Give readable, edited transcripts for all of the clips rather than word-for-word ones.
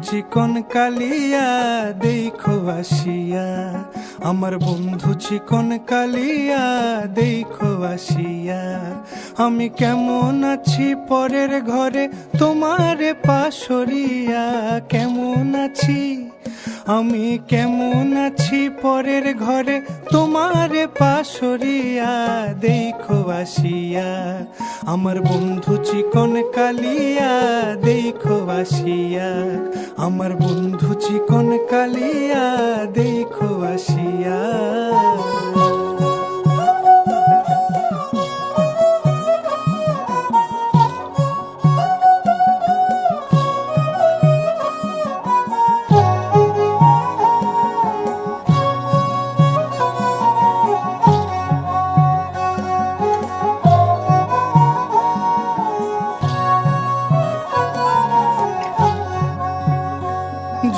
চিকন কালিয়া দেখো আসিয়া, আমার বন্ধু চিকন কালিয়া দেখো আসিয়া। আমি কেমন আছি পরের ঘরে তোমারে পাশরিয়া, কেমন আছি আমি কেমন আছি পরের ঘরে তোমারে পাশরিয়া দেখো আসিয়া। আমার বন্ধু চিকন কালিয়া দেখো আসিয়া, আমার বন্ধু চিকন কালিয়া দেখো আসিয়া।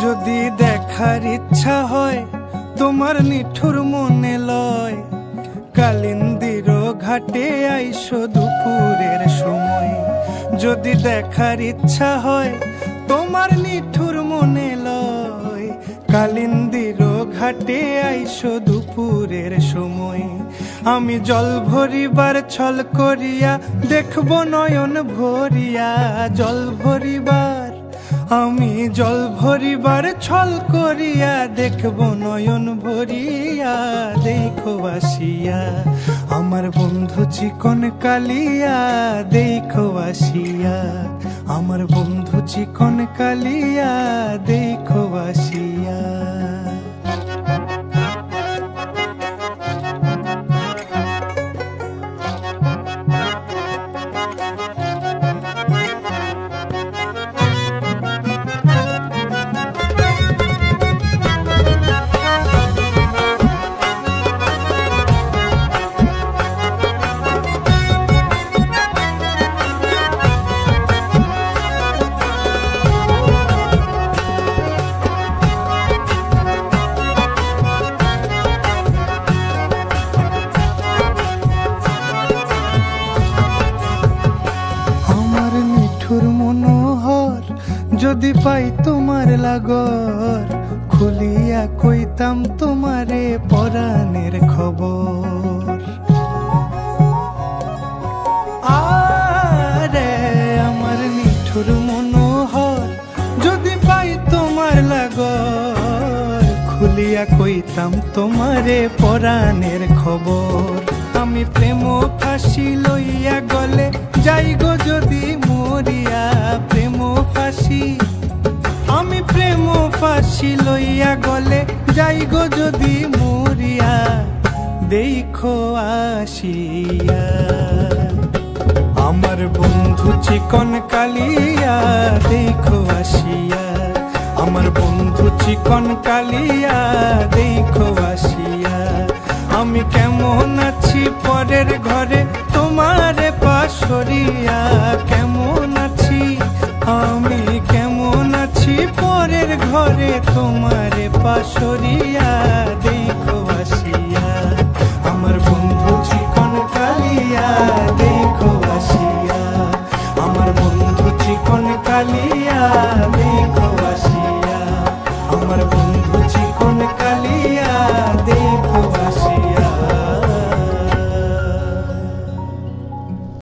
যদি দেখার ইচ্ছা হয় তোমার নিঠুর মনে লয়, কালিন্দির ঘাটে আইসো দুপুরের সময়। যদি দেখার ইচ্ছা হয় তোমার নিঠুর মনে লয়, কালিন্দির ঘাটে আইসো দুপুরের সময়। আমি জল ভরিবার ছল করিয়া দেখবো নয়ন ভরিয়া, জল ভরিবার আমি জল ভরিবার ছল করিয়া দেখবো নয়ন ভরিয়া দেখো আসিয়া। আমার বন্ধু চিকন কালিয়া দেখো আসিয়া, আমার বন্ধু চিকন কালিয়া দেখো আসিয়া। মনোহর যদি পাই তোমার লাগর, খুলিয়া কইতাম তোমারে পরাণের খবর। আরে আমার নিঠুর মনোহর যদি পাই তোমার লাগর, খুলিয়া কইতাম তোমারে পরাণের খবর। আমি প্রেম ফাঁসি লইয়া গলে যাই গো যদি মরিয়া, প্রেম ফাঁসি আমি প্রেম ফাঁসি লইয়া গলে যাই গো যদি মরিয়া দেখো আসিয়া। আমার বন্ধু চিকন কালিয়া দেখো আসিয়া, আমার বন্ধু চিকন কালিয়া দেখো আসিয়া। আমি কেমন আছি পরের ঘরে তোমারে পাশরিয়া, কেমন আছি আমি কেমন আছি পরের ঘরে তোমারে পাশরিয়া দেখো আসিয়া। আমার বন্ধু চিকন কালিয়া দেখো আসিয়া, আমার বন্ধু চিকন কালিয়া দেখো